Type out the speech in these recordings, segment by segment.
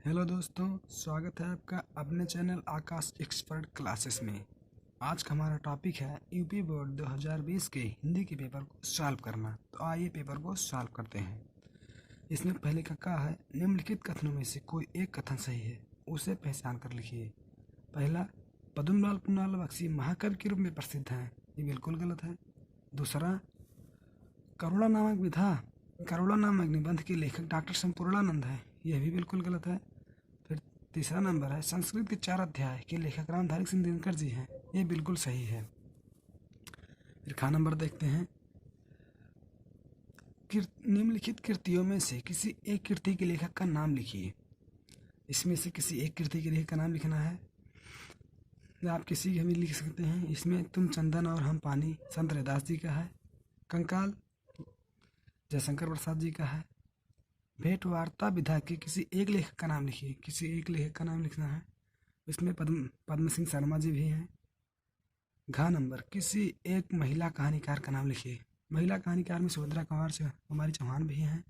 Hello दोस्तों, स्वागत है आपका अपने चैनल आकाश एक्सपर्ट क्लासेस में। आज का हमारा टॉपिक है यूपी बोर्ड 2020 के हिंदी के पेपर को सॉल्व करना। तो आइए पेपर को सॉल्व करते हैं। इसमें पहले का क्या है, निम्नलिखित कथनों में से कोई एक कथन सही है, उसे पहचान कर लिखिए। पहला, पद्मलाल पुन्नालाल बख्शी महाकवि के रूप में प्रसिद्ध हैं, ये बिल्कुल गलत है। दूसरा, करुणा नामक निबंध के लेखक डॉक्टर संपूर्णानंद हैं, यह भी बिल्कुल गलत है। फिर तीसरा नंबर है, संस्कृत के 4 अध्याय के लेखक रामधारी सिंह दिनकर जी हैं, ये बिल्कुल सही है। फिर खा नंबर देखते हैं, निम्नलिखित कृतियों में से किसी एक कृति के लेखक का नाम लिखिए। इसमें से किसी एक कृति के लेखक का नाम लिखना है, आप किसी भी लिख सकते हैं। इसमें तुम चंदन और हम पानी संत रैदास जी का है। कंकाल जयशंकर प्रसाद जी का है। भेंट वार्ता विधा के किसी एक लेखक का नाम लिखिए, किसी एक लेखक का नाम लिखना है। इसमें पद्म सिंह शर्मा जी भी हैं। घ नंबर, किसी एक महिला कहानीकार का नाम लिखिए। महिला कहानीकार में सुभद्रा कुमारी चौहान भी हैं।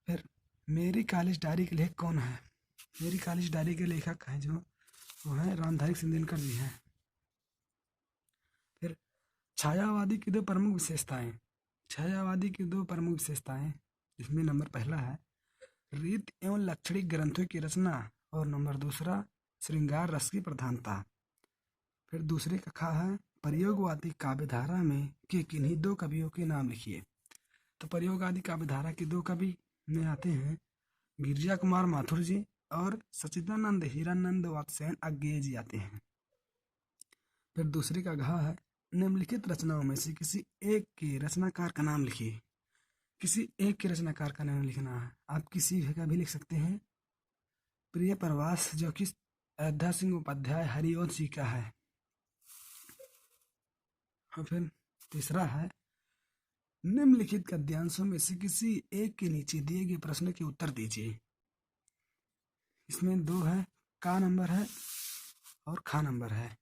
फिर मेरी कॉलेज डायरी के लेखक कौन है? मेरी कॉलेज डायरी के लेखक हैं जो वो हैं रामधारी सिंह दिनकर जी हैं। फिर छायावादी की दो प्रमुख विशेषताएं। छायावादी की दो प्रमुख विशेषताएं, इसमें नंबर पहला है रीत एवं लक्षणिक ग्रंथों की रचना, और नंबर दूसरा श्रृंगार रस की प्रधानता। फिर दूसरे का खा है प्रयोगवादी काव्यधारा में के किन्हीं दो कवियों के नाम लिखिए। तो प्रयोगवादी काव्यधारा के दो कवि में आते हैं गिरिजा कुमार माथुर जी और सच्चिदानंद हीरानंद वात्स्यायन अज्ञेय जी आते हैं। फिर दूसरे का घा है निम्नलिखित रचनाओं में से किसी एक के रचनाकार का नाम लिखिए। किसी एक के रचनाकार का नाम लिखना है, आप किसी का भी लिख सकते हैं। प्रिय प्रवास जो कि अयोध्या सिंह उपाध्याय हरिवंश जी का है। और फिर तीसरा है निम्नलिखित गद्यांशों में से किसी एक के नीचे दिए गए प्रश्न के उत्तर दीजिए। इसमें दो है, का नंबर है और खा नंबर है,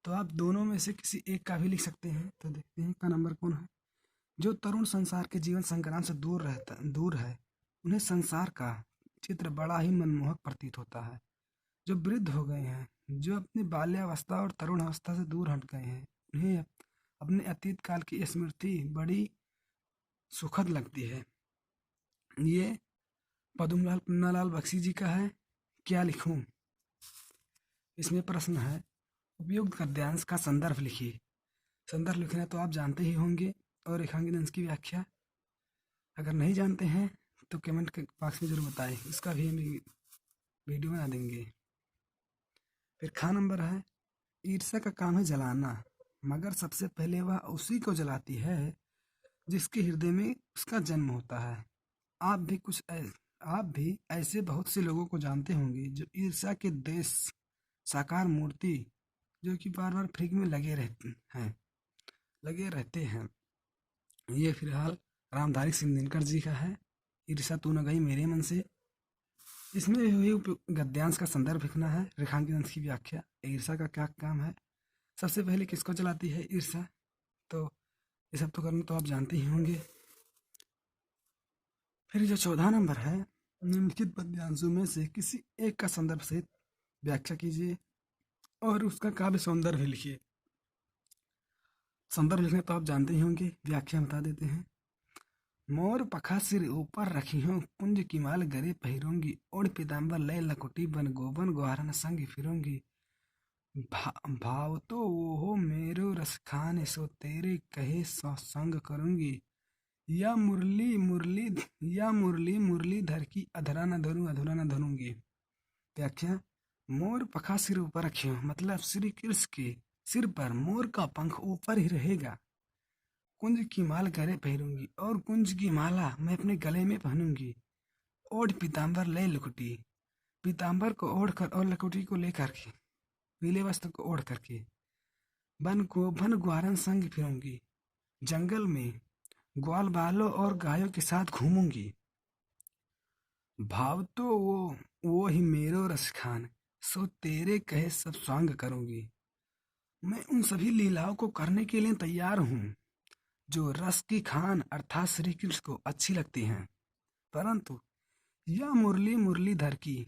तो आप दोनों में से किसी एक का भी लिख सकते हैं। तो देखते हैं का नंबर कौन है। जो तरुण संसार के जीवन संग्राम से दूर है, उन्हें संसार का चित्र बड़ा ही मनमोहक प्रतीत होता है। जो वृद्ध हो गए हैं, जो अपनी बाल्यावस्था और तरुण अवस्था से दूर हट गए हैं, उन्हें अपने अतीत काल की स्मृति बड़ी सुखद लगती है। ये पद्मलाल पुन्नालाल बख्शी जी का है। क्या लिखूं? इसमें प्रश्न है उपयुक्त गद्यांश का संदर्भ लिखिए। संदर्भ लिखना तो आप जानते ही होंगे, और रेखांकित अंश की व्याख्या अगर नहीं जानते हैं तो कमेंट के बॉक्स में जरूर बताएं, इसका भी हम वीडियो बना देंगे। फिर खा नंबर है ईर्ष्या का काम है जलाना, मगर सबसे पहले वह उसी को जलाती है जिसके हृदय में उसका जन्म होता है। आप भी ऐसे बहुत से लोगों को जानते होंगे जो ईर्ष्या के देश साकार मूर्ति जो कि बार बार फ्रिज में लगे रहते हैं। ये फिलहाल रामधारी सिंह दिनकर जी का है, ईर्ष्या तू न गई मेरे मन से। इसमें हुई गद्यांश का संदर्भ लिखना है, रेखांकित अंश की व्याख्या, ईर्ष्या का क्या काम है, सबसे पहले किसको जलाती है ईर्ष्या, तो ये सब तो करना तो आप जानते ही होंगे। फिर जो 14 नंबर है निम्नलिखित पद्यांशों में से किसी एक का संदर्भ सहित व्याख्या कीजिए और उसका काव्य सौंदर्य लिखिए। संदर्भ लिखना तो आप जानते ही होंगे, व्याख्या बता देते हैं। मोर पखा सिर ऊपर रखी हूँ, कुंज की माल गरे पहिरूंगी, ओढ़ पीताम्बर लय लकुटी बन गोबन ग्वारन संग फिरूंगी। भाव तो वो हो मेरो रस खान, सो तेरे कहे सो संग करूंगी। या मुरली मुरलीधर की अधरा न धरूं अधूरा न धरूंगी। व्याख्या, मोर पखा सिर ऊपर रखे हो मतलब श्री कृष्ण के सिर पर मोर का पंख ऊपर ही रहेगा। कुंज की माल गले पहनूंगी, और कुंज की माला मैं अपने गले में पहनूंगी। ओढ़ पीताम्बर ले लकुटी, पीताम्बर को ओढ़कर और लकुटी को लेकर के, पीले वस्त्र को ओढ़ करके वन ग्वारन संग फिरूंगी, जंगल में ग्वाल बालों और गायों के साथ घूमूंगी। भाव तो वो ही मेरो रस खान, सो तेरे कहे सब स्वांग करूंगी। मैं उन सभी लीलाओं को करने के लिए तैयार हूँ जो रस की खान अर्थात श्री कृष्ण को अच्छी लगती हैं, परंतु या मुरली मुरलीधर की,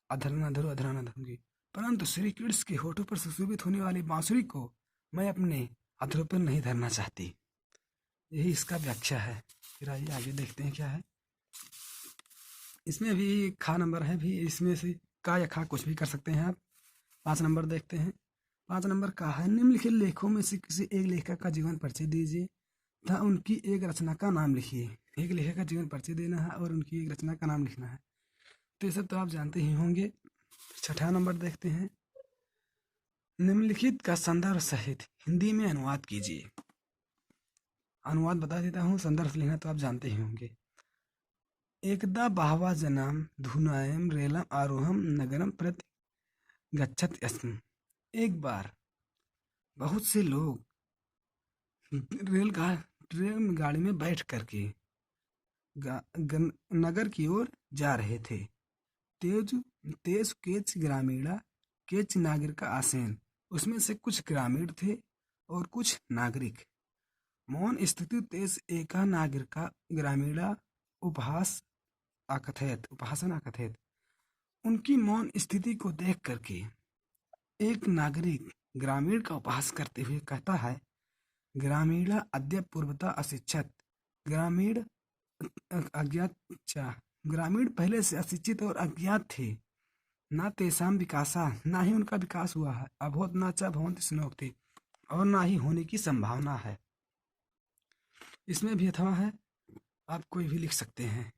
अधरना धरो अधराना धरूंगी, परंतु श्री कृष्ण के होठों पर सुशोभित होने वाली बांसुरी को मैं अपने अधरों पर नहीं धरना चाहती। यही इसका व्याख्या है। फिर आइए आगे देखते हैं क्या है। इसमें भी खा नंबर है भी, इसमें से का या खा कुछ भी कर सकते हैं आप। 5 नंबर देखते हैं। 5 नंबर का है, निम्नलिखित लेखों में से किसी एक लेखक का जीवन परिचय दीजिए तथा उनकी एक रचना का नाम लिखिए। एक लेखक का जीवन परिचय देना है और उनकी एक रचना का नाम लिखना है। तो ये सब तो आप जानते ही होंगे। 6ठा नंबर देखते हैं, निम्नलिखित का संदर्भ सहित हिंदी में अनुवाद कीजिए। अनुवाद बता देता हूँ, संदर्भ लिखना तो आप जानते ही होंगे। एकदा बहवः जनाः धुनायां रेलम् आरोहं नगरं प्रति गच्छत् स्म। एक बार बहुत से लोग रेलगाड़ी में बैठ करके नगर की ओर जा रहे थे। तेज तेज केच ग्रामीणा केच नागरिक आसेन, उसमें से कुछ ग्रामीण थे और कुछ नागरिक। मौन स्थिति तेज एका नागरिका ग्रामीणा उपहासन आकथेत। उनकी मौन स्थिति को देख करके एक नागरिक ग्रामीण का उपहास करते हुए कहता है, ग्रामीणा अद्य पूर्वता अशिक्षित। ग्रामीण अज्ञात ग्रामीण पहले से अशिक्षित और अज्ञात थे। ना तेसाम विकासा, ना ही उनका विकास हुआ है। अभवत ना च भवन्ति स्नोक्ति, और ना ही होने की संभावना है। इसमें भी अथवा है, आप कोई भी लिख सकते हैं।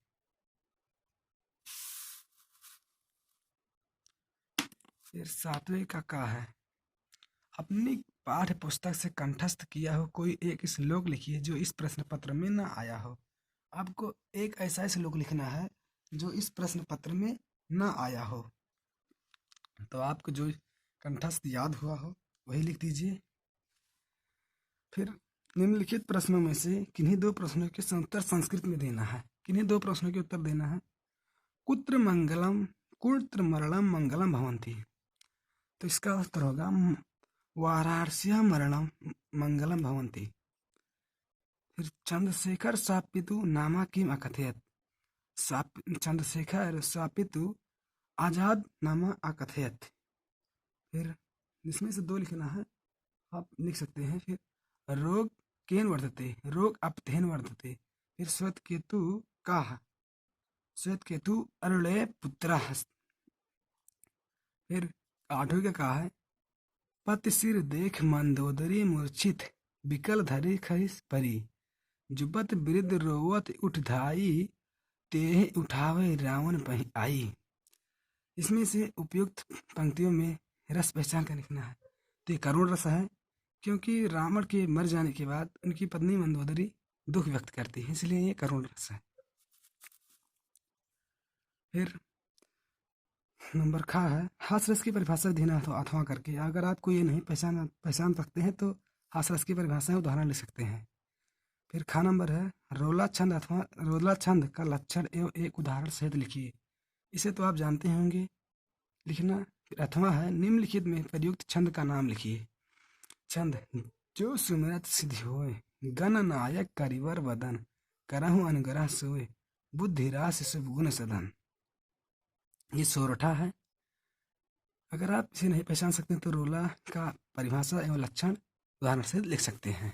फिर 7वें का है, अपनी पाठ्य पुस्तक से कंठस्थ किया हो कोई एक श्लोक लिखिए जो इस प्रश्न पत्र में न आया हो। आपको एक ऐसा श्लोक लिखना है जो इस प्रश्न पत्र में न आया हो। तो आपको जो कंठस्थ याद हुआ हो वही लिख दीजिए। फिर निम्नलिखित प्रश्नों में से किन्हीं 2 प्रश्नों के उत्तर संस्कृत में देना है। किन्हीं 2 प्रश्नों के उत्तर देना है। कुत्र मरणम मंगलम भवन्ति, तो इसका उत्तर होगा वाराणस्य मरणम मंगलम भवन्ति। फिर चंद्रशेखर सापितु नामा किम अकथयत, चंद्रशेखर सापितु आजाद नामा अकथयत। फिर इसमें से 2 लिखना है, आप लिख सकते हैं। फिर रोग केन वर्धते, रोग अपतेन वर्धते। फिर श्वेतकेतु का, श्वेतकेतु अरुणे पुत्र। फिर 8वें का है, पति सिर देख मंदोदरी मूर्छित बिकल धरी खरिस परी, जुबत वृद्ध रोवत उठ धाई तेह उठावे रावण पही आई। इसमें से उपयुक्त पंक्तियों में रस पहचान कर लिखना है। तो ये करुण रस है, क्योंकि रावण के मर जाने के बाद उनकी पत्नी मंदोदरी दुख व्यक्त करती है, इसलिए ये करुण रस है। फिर नंबर खा है, हास रस की परिभाषा ध्यान अथवा करके। अगर आपको ये नहीं पहचान सकते हैं तो हास रस की परिभाषा उदाहरण ले सकते हैं। फिर खा नंबर है, रोला छंद अथवा रोला छंद का लक्षण एवं एक उदाहरण सहित लिखिए। इसे तो आप जानते होंगे लिखना। फिर अथवा है, निम्नलिखित में प्रयुक्त छंद का नाम लिखिए। छंद, जो सुमिरत सिद्धि होए, गण नायक करिवर वदन, करहु अनुग्रह सोए, बुद्धि रास शुभ गुण सदन। ये सोरठा है। अगर आप इसे नहीं पहचान सकते तो रोला का परिभाषा एवं लक्षण उदाहरण से लिख सकते हैं।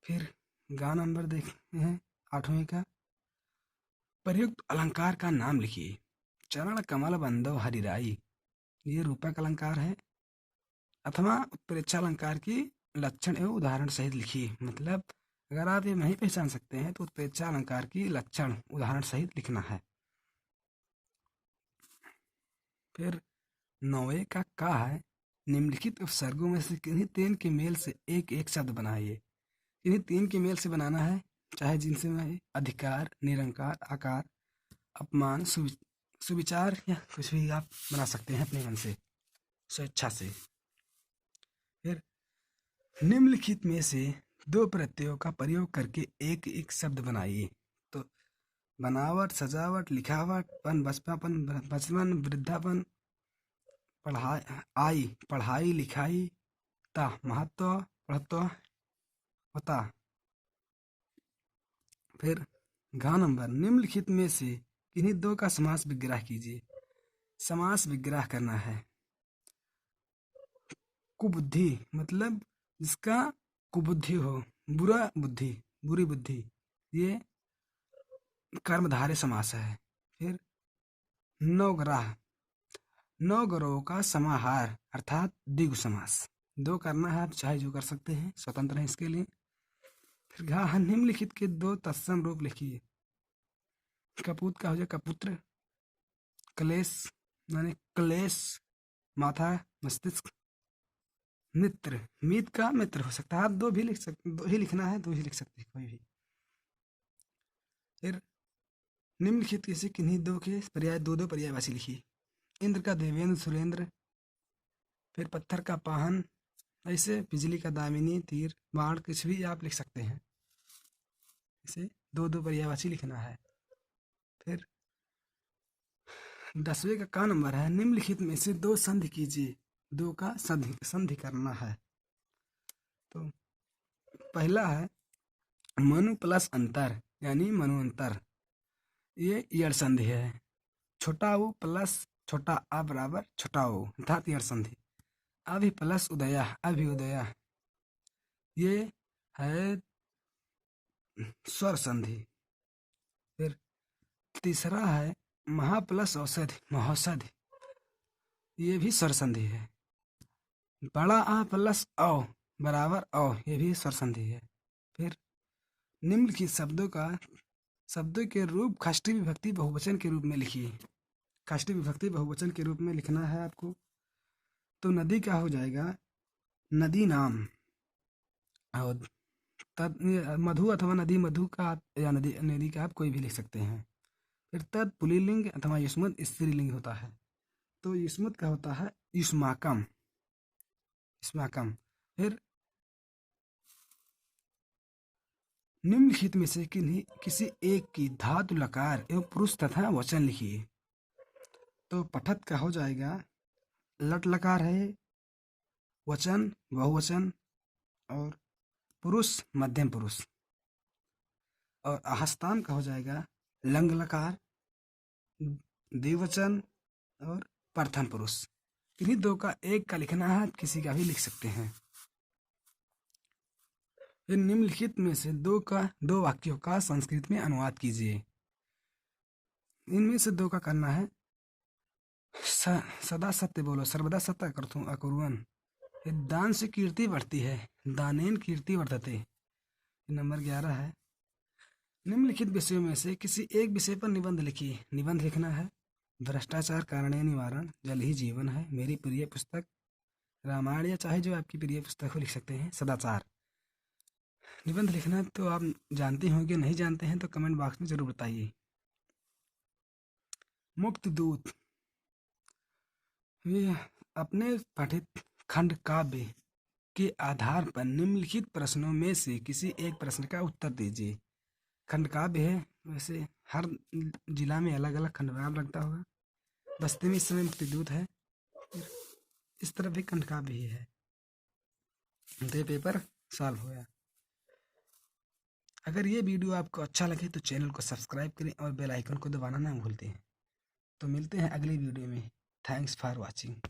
फिर गा नंबर देखते हैं 8वें का, प्रयुक्त अलंकार का नाम लिखिए। चरण कमल बंदो हरिराई, ये रूपक अलंकार है। अथवा उत्प्रेक्षा अलंकार की लक्षण एवं उदाहरण सहित लिखिए। मतलब अगर आप ये नहीं पहचान सकते हैं तो उत्प्रेक्षा अलंकार की लक्षण उदाहरण सहित लिखना है। फिर 9वें का है, निम्नलिखित उपसर्गों में से किन्हीं 3 के मेल से एक एक शब्द बनाइए। इन्हीं 3 के मेल से बनाना है, चाहे जिनसे में अधिकार, निरंकार, आकार, अपमान, सुविचार या कुछ भी आप बना सकते हैं अपने मन से, स्वेच्छा से। फिर निम्नलिखित में से 2 प्रत्ययों का प्रयोग करके एक एक शब्द बनाइए। तो बनावट, सजावट, लिखावट, बचपन, वृद्धापन, पढ़ाई लिखाई, ता महत्व, पढ़त्व होता। फिर घ नंबर, निम्नलिखित में से किन्हीं दो का समास विग्रह कीजिए। समास विग्रह करना है। कुबुद्धि मतलब जिसका कुबुद्धि हो, बुरा बुद्धि, बुरी बुद्धि, ये कर्मधारय समास है। फिर नवग्रह, नवग्रहों का समाहार अर्थात द्विगु समास। दो करना है, आप चाहे जो कर सकते हैं, स्वतंत्र है इसके लिए। फिर घा, निम्नलिखित के दो तत्सम रूप लिखिए। कपूत का हो जाए कपुत्र, क्लेश माने क्लेश, माथा मस्तिष्क, मित्र, मित का मित्र हो सकता है। आप दो भी लिख सकते, दो ही लिखना है, दो ही लिख सकते हैं कोई भी। फिर निम्नलिखित किसी किन्हीं दो के पर्याय, दो दो पर्यायवाची लिखिए। इंद्र का देवेंद्र सुरेंद्र, फिर पत्थर का पाहन, ऐसे बिजली का दामिनी, तीर, बाण, कुछ भी आप लिख सकते हैं। इसे दो दो पर्यायवाची लिखना है। फिर 10वें का नंबर है, निम्नलिखित में से दो संधि कीजिए। दो का संधि करना है। तो पहला है मनु प्लस अंतर यानी मनुअंतर, ये यड़ संधि है। छोटा ऊ प्लस छोटा आ बराबर छोटा ऊ अर्थात यड़ संधि। अभि प्लस उदया अभ्युदया, ये है स्वर संधि। फिर तीसरा है महा प्लस औषधि महौषधि, ये भी स्वर संधि है। बड़ा आ प्लस औ बराबर औ, ये भी स्वर संधि है। फिर निम्नलिखित शब्दों के रूप षष्ठी विभक्ति बहुवचन के रूप में लिखिए। षष्ठी विभक्ति बहुवचन के रूप में लिखना है आपको। तो नदी का हो जाएगा नदी नाम, और मधु अथवा नदी मधु का, या नदी नदी का आप कोई भी लिख सकते हैं। फिर तद पुल्लिंग अथवा युष्मत स्त्रीलिंग होता है। तो युष्मत का होता है युष्माकम, युष्माकम। फिर निम्नलिखित में से किसी एक की धातु लकार एवं पुरुष तथा वचन लिखिए। तो पठत का हो जाएगा लट लकार है, वचन बहुवचन, और पुरुष मध्यम पुरुष। और आहस्तान का हो जाएगा लंग लकार, द्विवचन और प्रथम पुरुष। इन्हीं दो का एक का लिखना है, किसी का भी लिख सकते हैं। फिर निम्नलिखित में से दो वाक्यों का संस्कृत में अनुवाद कीजिए। इनमें से दो का करना है सदा सत्य बोलो, सर्वदा सत्य अकुर्वन्। दान से कीर्ति बढ़ती है, दानेन कीर्ति वर्धते। नंबर 11 है। निम्नलिखित विषयों में से किसी एक विषय पर निबंध लिखिए। निबंध लिखना है भ्रष्टाचार कारणीय निवारण, जल ही जीवन है, मेरी प्रिय पुस्तक, रामायण, या चाहे जो आपकी प्रिय पुस्तक हो लिख सकते हैं, सदाचार। निबंध लिखना तो आप जानते होंगे, नहीं जानते हैं तो कमेंट बॉक्स में जरूर बताइए। मुक्त दूत, अपने पठित खंड काव्य के आधार पर निम्नलिखित प्रश्नों में से किसी एक प्रश्न का उत्तर दीजिए। खंड काव्य है, वैसे हर जिला में अलग अलग खंड काव्य लगता होगा। बस्ती में इस समय मुक्तिदूत है, इस तरफ भी खंड काव्य ही है। तो पेपर सॉल्व हो गया। अगर ये वीडियो आपको अच्छा लगे तो चैनल को सब्सक्राइब करें और बेल आइकन को दबाना ना भूलते हैं। तो मिलते हैं अगली वीडियो में। Thanks for watching.